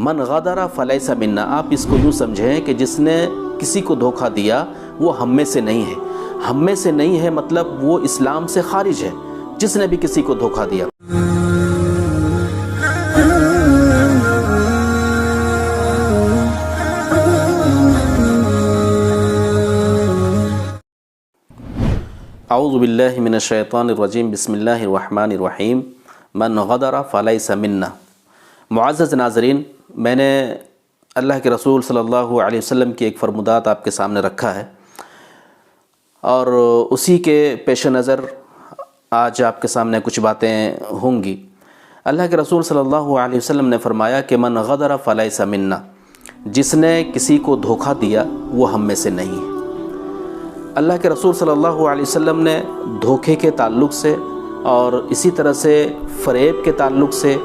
من غدر فلیس منا، آپ اس کو یوں سمجھیں کہ جس نے کسی کو دھوکہ دیا وہ ہم میں سے نہیں ہے۔ ہم میں سے نہیں ہے مطلب وہ اسلام سے خارج ہے، جس نے بھی کسی کو دھوکہ دیا۔ اعوذ باللہ من الشیطان الرجیم، بسم اللہ الرحمن الرحیم۔ من غدر فلیس منا۔ معزز ناظرین، میں نے اللہ کے رسول صلی اللہ علیہ وسلم کی ایک فرمودات آپ کے سامنے رکھا ہے، اور اسی کے پیش نظر آج آپ کے سامنے کچھ باتیں ہوں گی۔ اللہ کے رسول صلی اللہ علیہ وسلم نے فرمایا کہ من غدر فلیس منا، جس نے کسی کو دھوکہ دیا وہ ہم میں سے نہیں ہے۔ اللہ کے رسول صلی اللہ علیہ وسلم نے دھوکے کے تعلق سے، اور اسی طرح سے فریب کے تعلق سے،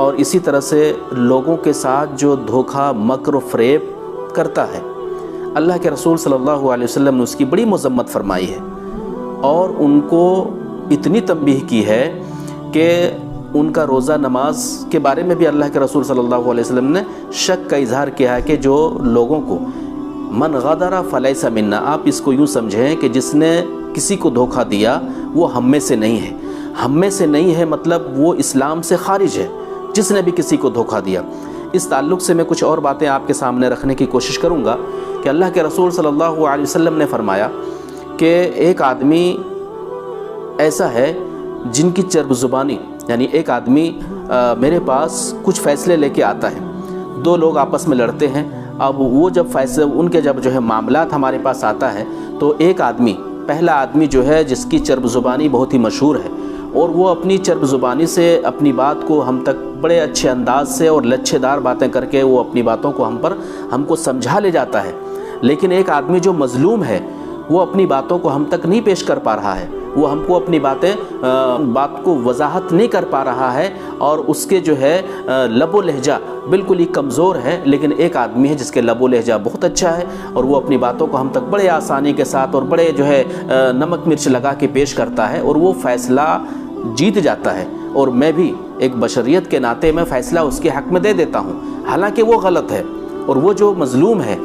اور اسی طرح سے لوگوں کے ساتھ جو دھوکہ مکر و فریب کرتا ہے، اللہ کے رسول صلی اللہ علیہ وسلم نے اس کی بڑی مذمت فرمائی ہے، اور ان کو اتنی تنبیہ کی ہے کہ ان کا روزہ نماز کے بارے میں بھی اللہ کے رسول صلی اللہ علیہ وسلم نے شک کا اظہار کیا ہے کہ جو لوگوں کو من غدر فلیس منا، آپ اس کو یوں سمجھیں کہ جس نے کسی کو دھوکہ دیا وہ ہم میں سے نہیں ہے۔ ہم میں سے نہیں ہے مطلب وہ اسلام سے خارج ہے، جس نے بھی کسی کو دھوکہ دیا۔ اس تعلق سے میں کچھ اور باتیں آپ کے سامنے رکھنے کی کوشش کروں گا کہ اللہ کے رسول صلی اللہ علیہ وسلم نے فرمایا کہ ایک آدمی ایسا ہے جن کی چرب زبانی، یعنی ایک آدمی میرے پاس کچھ فیصلے لے کے آتا ہے، دو لوگ آپس میں لڑتے ہیں، اب وہ جب فیصلے ان کے جب جو ہے معاملات ہمارے پاس آتا ہے تو ایک آدمی، پہلا آدمی جو ہے جس کی چرب زبانی بہت ہی مشہور ہے، اور وہ اپنی چرب زبانی سے اپنی بات کو ہم تک بڑے اچھے انداز سے اور لچھے دار باتیں کر کے وہ اپنی باتوں کو ہم کو سمجھا لے جاتا ہے۔ لیکن ایک آدمی جو مظلوم ہے وہ اپنی باتوں کو ہم تک نہیں پیش کر پا رہا ہے، وہ ہم کو اپنی بات کو وضاحت نہیں کر پا رہا ہے، اور اس کے جو ہے لب و لہجہ بالکل ہی کمزور ہے۔ لیکن ایک آدمی ہے جس کے لب و لہجہ بہت اچھا ہے، اور وہ اپنی باتوں کو ہم تک بڑے آسانی کے ساتھ اور بڑے جو ہے نمک مرچ لگا کے پیش کرتا ہے، اور وہ فیصلہ جیت جاتا ہے، اور میں بھی ایک بشریت کے ناطے میں فیصلہ اس کے حق میں دے دیتا ہوں، حالانکہ وہ غلط ہے۔ اور وہ جو مظلوم ہے،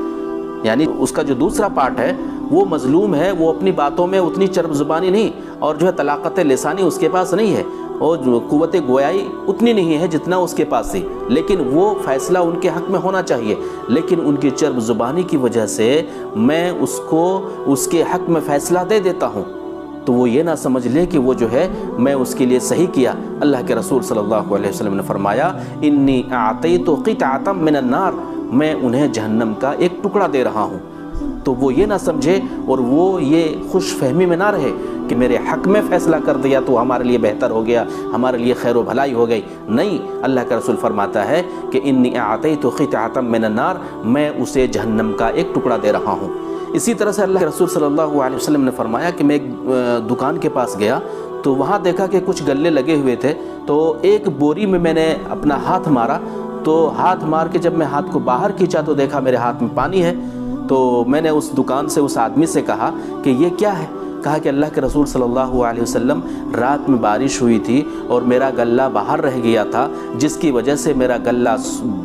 یعنی اس کا جو دوسرا پارٹ ہے، وہ مظلوم ہے، وہ اپنی باتوں میں اتنی چرب زبانی نہیں، اور جو ہے طلاقت لسانی اس کے پاس نہیں ہے، اور جو قوت گویائی اتنی نہیں ہے جتنا اس کے پاس تھی، لیکن وہ فیصلہ ان کے حق میں ہونا چاہیے، لیکن ان کی چرب زبانی کی وجہ سے میں اس کو اس کے حق میں فیصلہ دے دیتا ہوں، تو وہ یہ نہ سمجھ لے کہ وہ جو ہے میں اس کے لیے صحیح کیا۔ اللہ کے رسول صلی اللہ علیہ وسلم نے فرمایا انی اعطیت قطعۃ من النار، میں انہیں جہنم کا ایک ٹکڑا دے رہا ہوں۔ تو وہ یہ نہ سمجھے اور وہ یہ خوش فہمی میں نہ رہے کہ میرے حق میں فیصلہ کر دیا تو ہمارے لیے بہتر ہو گیا، ہمارے لیے خیر و بھلائی ہو گئی۔ نہیں، اللہ کا رسول فرماتا ہے کہ انی اعطیت قطعۃ من النار، میں اسے جہنم کا ایک ٹکڑا دے رہا ہوں۔ اسی طرح سے اللہ کے رسول صلی اللہ علیہ وسلم نے فرمایا کہ میں ایک دکان کے پاس گیا تو وہاں دیکھا کہ کچھ گلے لگے ہوئے تھے، تو ایک بوری میں نے اپنا ہاتھ مارا، تو ہاتھ مار کے جب میں ہاتھ کو باہر کھینچا تو دیکھا میرے ہاتھ میں پانی ہے۔ تو میں نے اس دکان سے اس آدمی سے کہا کہ یہ کیا ہے؟ کہا کہ اللہ کے رسول صلی اللہ علیہ وسلم رات میں بارش ہوئی تھی اور میرا غلہ باہر رہ گیا تھا، جس کی وجہ سے میرا غلہ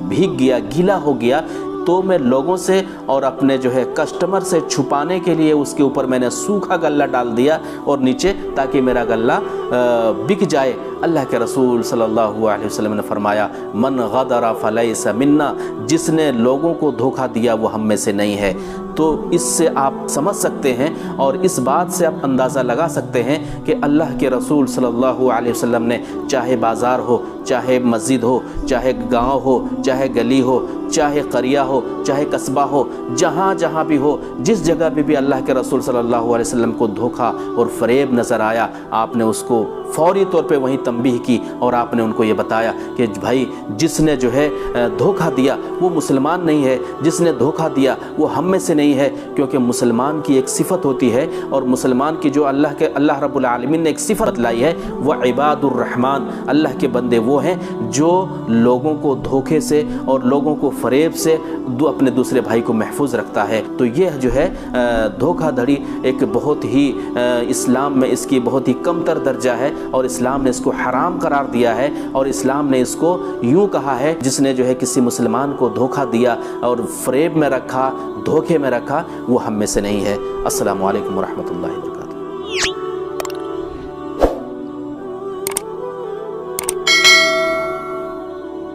بھیگ گیا، گیلا ہو گیا، تو میں لوگوں سے اور اپنے جو ہے کسٹمر سے چھپانے کے لیے اس کے اوپر میں نے سوکھا غلہ ڈال دیا اور نیچے، تاکہ میرا غلہ بک جائے۔ اللہ کے رسول صلی اللہ علیہ وسلم نے فرمایا من غدر فلیس منا، جس نے لوگوں کو دھوکہ دیا وہ ہم میں سے نہیں ہے۔ تو اس سے آپ سمجھ سکتے ہیں اور اس بات سے آپ اندازہ لگا سکتے ہیں کہ اللہ کے رسول صلی اللہ علیہ وسلم نے چاہے بازار ہو، چاہے مسجد ہو، چاہے گاؤں ہو، چاہے گلی ہو، چاہے قریہ ہو، چاہے قصبہ ہو، جہاں بھی ہو، جس جگہ پہ بھی اللہ کے رسول صلی اللہ علیہ وسلم کو دھوکہ اور فریب نظر آیا، آپ نے اس کو فوری طور پہ وہیں تنبیہ کی، اور آپ نے ان کو یہ بتایا کہ بھائی جس نے جو ہے دھوکہ دیا وہ مسلمان نہیں ہے، جس نے دھوکہ دیا وہ ہم میں سے نہیں ہے، کیونکہ مسلمان کی ایک صفت ہوتی ہے، اور مسلمان کی جو اللہ رب العالمین نے ایک صفت بتلائی ہے، وہ عباد الرحمن، اللہ کے بندے وہ ہیں جو لوگوں کو دھوکے سے اور لوگوں کو فریب سے اپنے دوسرے بھائی کو محفوظ رکھتا ہے۔ تو یہ جو ہے دھوکہ دھڑی ایک بہت ہی اسلام میں اس کی بہت ہی کم تر درجہ ہے، اور اسلام نے اس کو حرام قرار دیا ہے، اور اسلام نے اس کو یوں کہا ہے جس نے جو ہے کسی مسلمان کو دھوکہ دیا اور فریب میں رکھا، دھوکے میں رکھا، وہ ہم میں سے نہیں ہے۔ السلام علیکم ورحمۃ اللہ وبرکاتہ۔